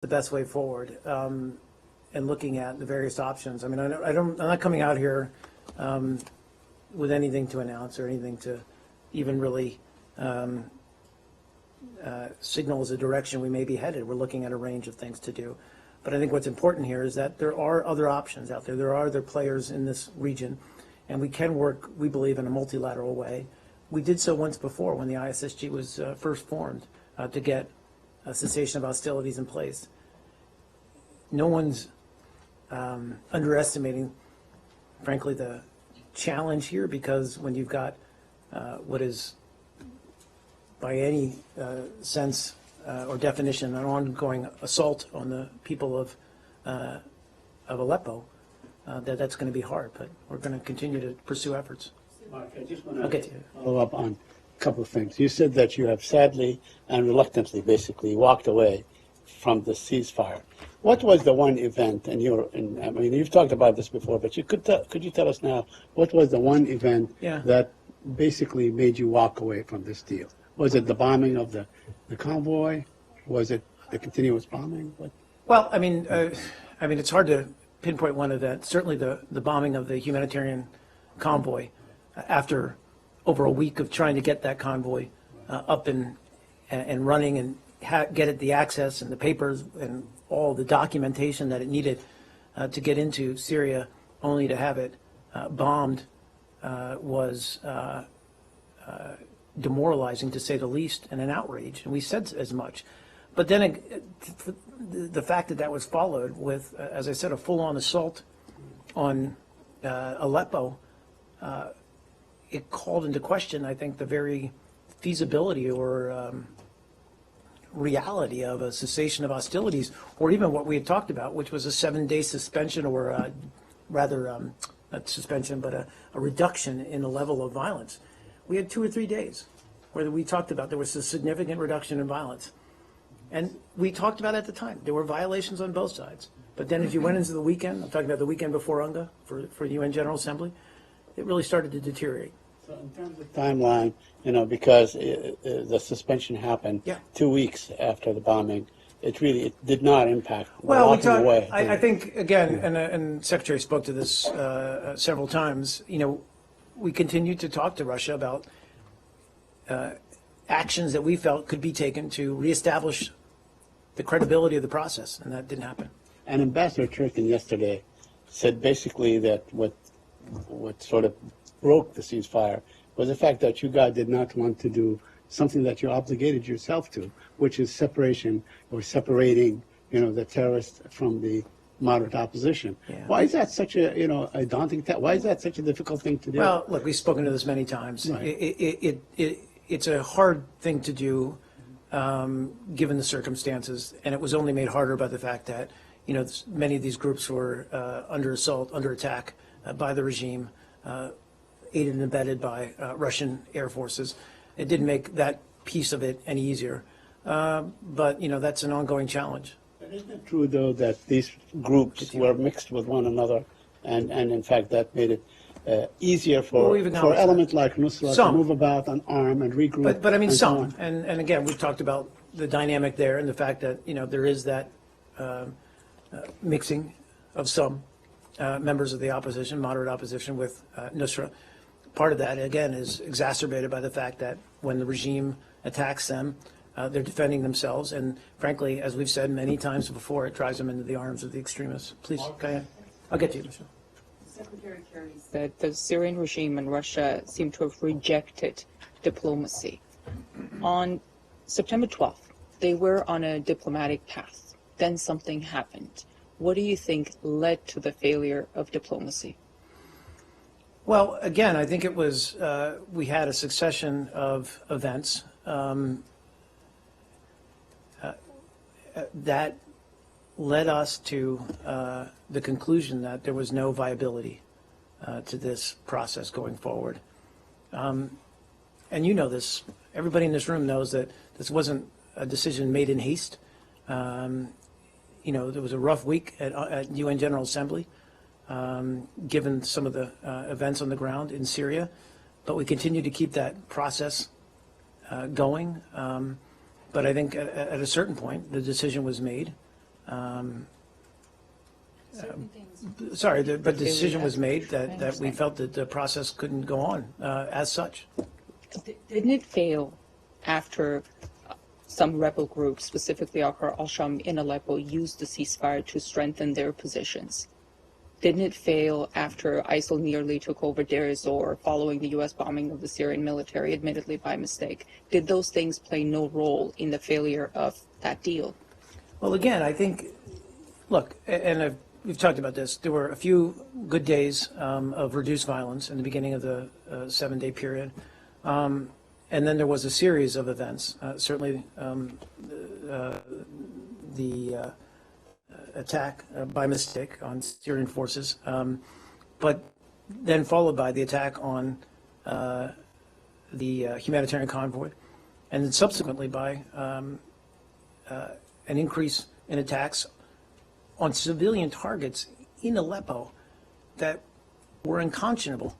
the best way forward, and looking at the various options. I mean, I'm not coming out here with anything to announce or anything to even really signal as a direction we may be headed. We're looking at a range of things to do. But I think what's important here is that there are other options out there. There are other players in this region, and we can work, we believe, in a multilateral way. We did so once before when the ISSG was first formed to get a cessation of hostilities in place. No one's underestimating, frankly, the challenge here, because when you've got what is, by any sense or definition, an ongoing assault on the people of Aleppo, that's going to be hard. But we're going to continue to pursue efforts. Mark, I just want to follow up on a couple of things. You said that you have sadly and reluctantly, basically, walked away from the ceasefire. What was the one event, and I mean, you've talked about this before, but could you tell us now, what was the one event that basically made you walk away from this deal? Was it the bombing of the convoy? Was it the continuous bombing? What? Well, I mean, it's hard to pinpoint one event. Certainly the bombing of the humanitarian convoy after over a week of trying to get that convoy up and running and get it the access and the papers and all the documentation that it needed to get into Syria, only to have it bombed was demoralizing, to say the least, and an outrage. And we said as much. But then the fact that that was followed with, as I said, a full-on assault on Aleppo, it called into question, I think, the very feasibility or reality of a cessation of hostilities, or even what we had talked about, which was a 7-day suspension, or rather, not suspension, but a reduction in the level of violence. We had 2 or 3 days where we talked about there was a significant reduction in violence. And we talked about at the time, there were violations on both sides. But then as you went into the weekend, I'm talking about the weekend before UNGA for UN General Assembly, it really started to deteriorate. So in terms of timeline, because the suspension happened 2 weeks after the bombing, it did not impact walking away. I think, again, and Secretary spoke to this several times, we continued to talk to Russia about actions that we felt could be taken to reestablish the credibility of the process, and that didn't happen. And Ambassador Turkin yesterday said basically that what sort of broke the ceasefire was the fact that you guys did not want to do something that you obligated yourself to, which is separation or separating, the terrorists from the moderate opposition. Yeah. Why is that such a, a daunting task? Why is that such a difficult thing to do? Well, look, we've spoken to this many times. Right. It's a hard thing to do, given the circumstances, and it was only made harder by the fact that, many of these groups were under assault, under attack by the regime, aided and abetted by Russian air forces. It didn't make that piece of it any easier, but that's an ongoing challenge. Isn't it true, though, that these groups were mixed with one another, and in fact that made it easier for elements like Nusra to move about and arm and regroup? But I mean, some. And again, we've talked about the dynamic there and the fact that, there is that mixing of some members of the opposition, moderate opposition, with Nusra. Part of that, again, is exacerbated by the fact that when the regime attacks them, they're defending themselves. And frankly, as we've said many times before, it drives them into the arms of the extremists. Please, go ahead. I'll get to you, Michelle. Secretary Kerry said the Syrian regime and Russia seem to have rejected diplomacy. On September 12th, they were on a diplomatic path. Then something happened. What do you think led to the failure of diplomacy? Well, again, I think it was, we had a succession of events that led us to the conclusion that there was no viability to this process going forward. And this, everybody in this room knows that this wasn't a decision made in haste. There was a rough week at UN General Assembly, given some of the events on the ground in Syria, but we continue to keep that process going. But I think at a certain point, the decision was made Sorry, but the decision was made that we felt that the process couldn't go on as such. Didn't it fail after some rebel groups, specifically al-Sham in Aleppo, used the ceasefire to strengthen their positions? Didn't it fail after ISIL nearly took over Deir ez-Zor following the U.S. bombing of the Syrian military, admittedly by mistake? Did those things play no role in the failure of that deal? Well, again, I think, look, and we've talked about this, there were a few good days of reduced violence in the beginning of the 7-day period. And then there was a series of events, certainly the attack by mistake on Syrian forces, but then followed by the attack on the humanitarian convoy, and then subsequently by an increase in attacks on civilian targets in Aleppo that were unconscionable,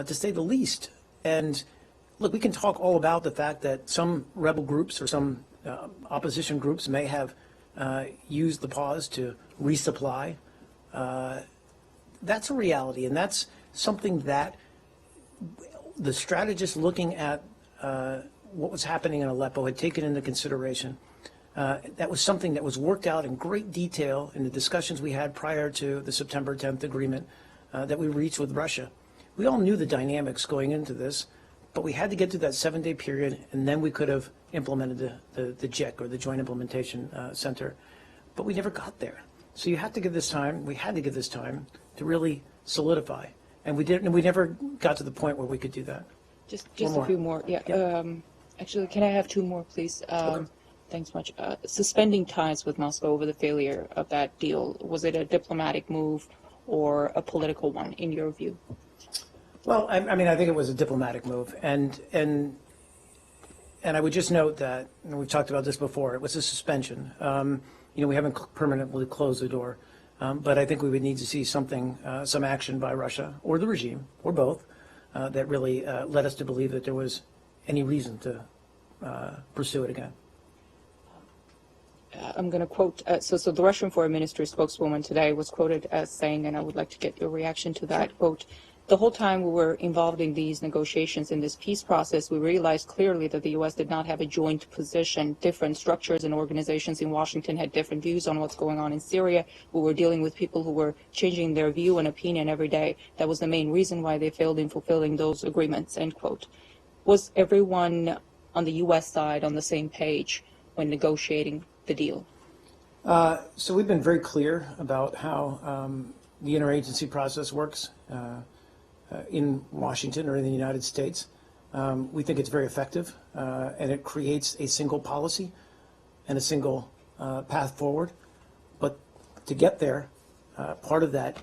to say the least. And look, we can talk all about the fact that some rebel groups or some opposition groups may have used the pause to resupply. That's a reality, and that's something that the strategists looking at what was happening in Aleppo had taken into consideration. That was something that was worked out in great detail in the discussions we had prior to the September 10th agreement that we reached with Russia. We all knew the dynamics going into this, but we had to get through that 7-day period, and then we could have implemented the JIC, or the Joint Implementation Center. But we never got there. So you had to give this time, we had to give this time to really solidify. And we didn't, and we never got to the point where we could do that. Just a few more. Yeah. Actually, can I have 2 more, please? Okay. Thanks much. Suspending ties with Moscow over the failure of that deal, was it a diplomatic move or a political one, in your view? Well, I mean, I think it was a diplomatic move, and I would just note that, and we've talked about this before, it was a suspension. We haven't permanently closed the door, but I think we would need to see something, some action by Russia or the regime, or both, that really led us to believe that there was any reason to pursue it again. I'm going to quote, so the Russian Foreign Ministry spokeswoman today was quoted as saying, and I would like to get your reaction to that, quote, "The whole time we were involved in these negotiations, in this peace process, we realized clearly that the U.S. did not have a joint position. Different structures and organizations in Washington had different views on what's going on in Syria. We were dealing with people who were changing their view and opinion every day. That was the main reason why they failed in fulfilling those agreements," end quote. Was everyone on the U.S. side on the same page when negotiating the deal? So we've been very clear about how the interagency process works in Washington or in the United States. We think it's very effective, and it creates a single policy and a single path forward. But to get there, part of that,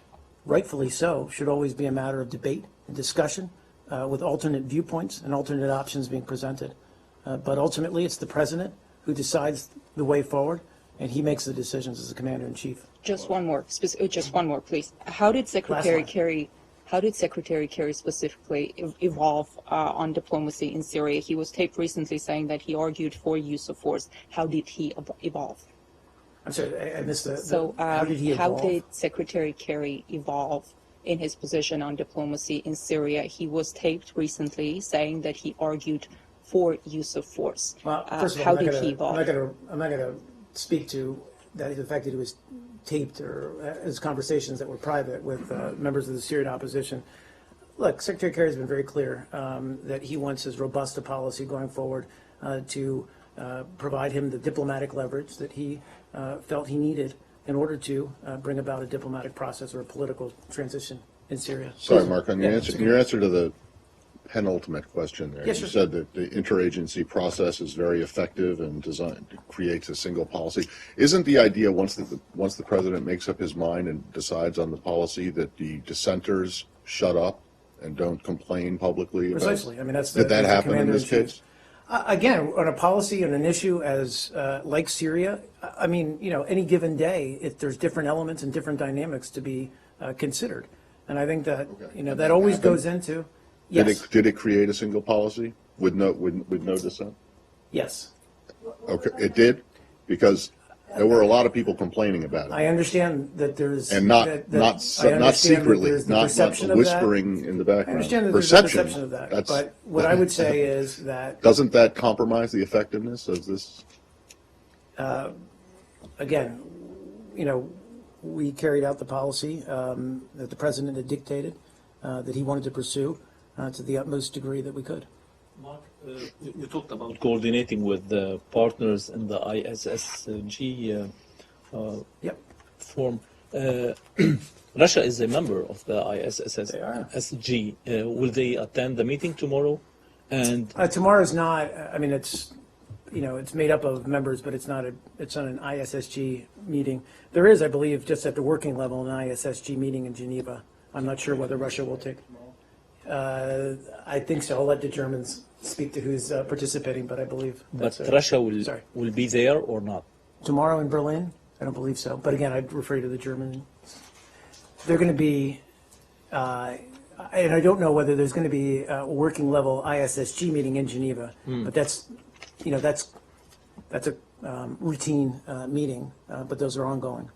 rightfully so, should always be a matter of debate and discussion with alternate viewpoints and alternate options being presented. But ultimately, it's the president who decides the way forward, and he makes the decisions as the commander-in-chief. Just one more, please. How did Secretary Kerry specifically evolve on diplomacy in Syria? He was taped recently saying that he argued for use of force. How did he evolve? I'm sorry, I missed the. So how did he evolve? How did Secretary Kerry evolve in his position on diplomacy in Syria? He was taped recently saying that he argued for use of force. Well, first of all, how did he evolve? I'm not going to speak to the fact that he was taped or his conversations that were private with members of the Syrian opposition. Look, Secretary Kerry has been very clear that he wants as robust a policy going forward to provide him the diplomatic leverage that he felt he needed in order to bring about a diplomatic process or a political transition in Syria. Sorry, Mark, on your answer to the penultimate question there. Yes, you sure. said that the interagency process is very effective and creates a single policy. Isn't the idea once the president makes up his mind and decides on the policy that the dissenters shut up and don't complain publicly? Precisely. I mean, did that happen in this case? Again, on a policy and an issue as like Syria, I mean, any given day, if there's different elements and different dynamics to be considered, and I think that that always goes into. Yes. Did it create a single policy with no dissent? Yes. Okay, it did, because There were a lot of people complaining about it. I understand that there's. And not, that- not, I not understand that secretly, there's the not perception of that. whispering in the I background. understand that there's a perception of that, that's- but what I would say is that, Doesn't that compromise the effectiveness of this? again, you know, we carried out the policy that the president had dictated, that he wanted to pursue to the utmost degree that we could. Mark, you talked about coordinating with the partners in the ISSG Yep. form. Russia is a member of the They are. ISSG. Will they attend the meeting tomorrow? And Tomorrow's not, I mean, it's, you know, it's made up of members, but it's not an ISSG meeting. There is, I believe, just at the working level, an ISSG meeting in Geneva. I'm not sure whether Russia will take. I think so. I'll let the Germans speak to who's participating, but I believe. but that's it. Russia Sorry. will be there or not? Tomorrow in Berlin? I don't believe so. But again, I'd refer you to the German. They're going to be, and I don't know whether there's going to be a working level ISSG meeting in Geneva, but that's, you know, that's a routine meeting, but those are ongoing.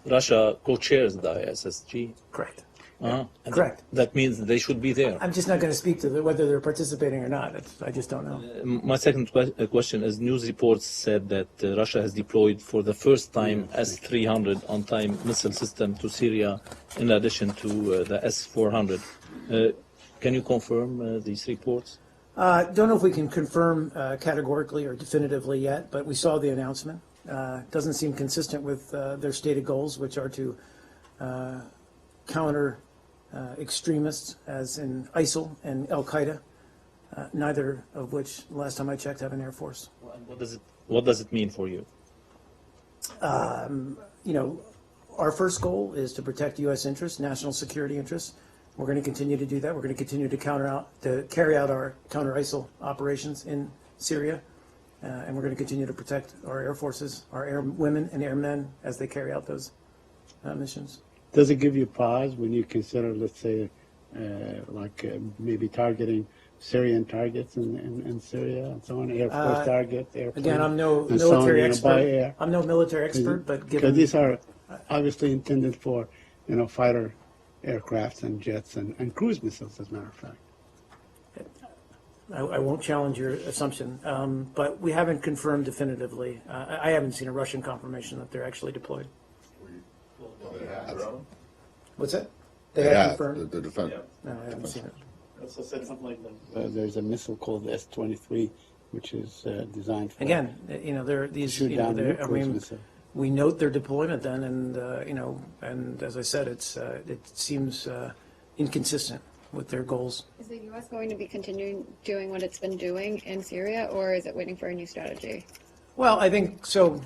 Russia co-chairs the ISSG. Correct. And Correct. That means they should be there. I'm just not going to speak to whether they're participating or not. I just don't know. My second question is, news reports said that Russia has deployed for the first time S-300 on-time missile system to Syria in addition to the S-400. Can you confirm these reports? Don't know if we can confirm categorically or definitively yet, but we saw the announcement. Doesn't seem consistent with their stated goals, which are to counter extremists, as in ISIL and Al Qaeda, neither of which, last time I checked, have an air force. What does it mean for you? You know, our first goal is to protect U.S. interests, national security interests. We're going to continue to do that. We're going to continue to carry out our counter ISIL operations in Syria, and we're going to continue to protect our air forces, our airwomen and airmen as they carry out those missions. Does it give you pause when you consider, let's say, maybe targeting Syrian targets in Syria and so on, Air Force targets, airplanes? Again, I'm no and so on, military by expert. air? I'm no military expert, but Because given these are obviously intended for, you know, fighter aircrafts and jets and cruise missiles, as a matter of fact. I won't challenge your assumption, but we haven't confirmed definitively. I haven't seen a Russian confirmation that they're actually deployed. What's that? They have confirmed? The defense. No, I haven't seen it. Also said something like that. There's a missile called the S-23, which is designed for Again, you know, there are these, shoot you know, down I cruise mean, missile. we note their deployment then, and, you know, and as I said, it seems inconsistent with their goals. Is the U.S. going to be continuing doing what it's been doing in Syria, or is it waiting for a new strategy? Well, I think so,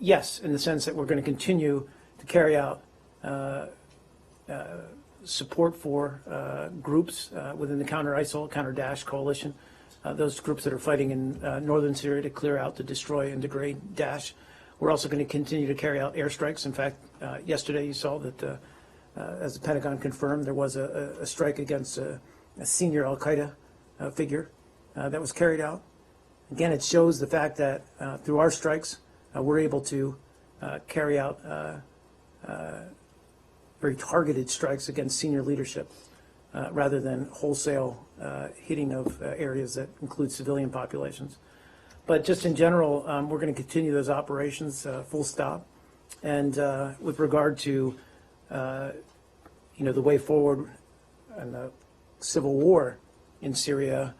yes, in the sense that we're going to continue to carry out support for groups within the counter-ISIL, counter-Daesh coalition, those groups that are fighting in northern Syria to clear out, to destroy and degrade Daesh. We're also going to continue to carry out airstrikes. In fact, yesterday you saw that, as the Pentagon confirmed, there was a strike against a senior Al Qaeda figure that was carried out. Again, it shows the fact that through our strikes, we're able to carry out very targeted strikes against senior leadership rather than wholesale hitting of areas that include civilian populations. But just in general, we're going to continue those operations full stop. And with regard to, you know, the way forward and the civil war in Syria,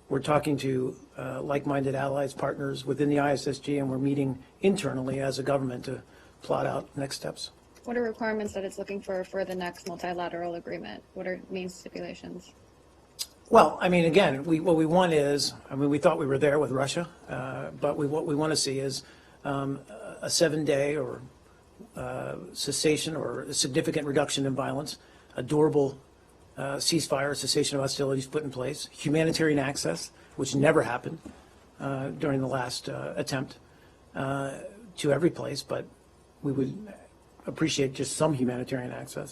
we're talking to like-minded allies, partners within the ISSG, and we're meeting internally as a government to plot out next steps. What are requirements that it's looking for the next multilateral agreement? What are main stipulations? Well, I mean, again, what we want is, I mean, we thought we were there with Russia, but what we want to see is a 7-day or cessation or a significant reduction in violence, a durable ceasefire, cessation of hostilities put in place, humanitarian access, which never happened during the last attempt to every place, but we would appreciate just some humanitarian access.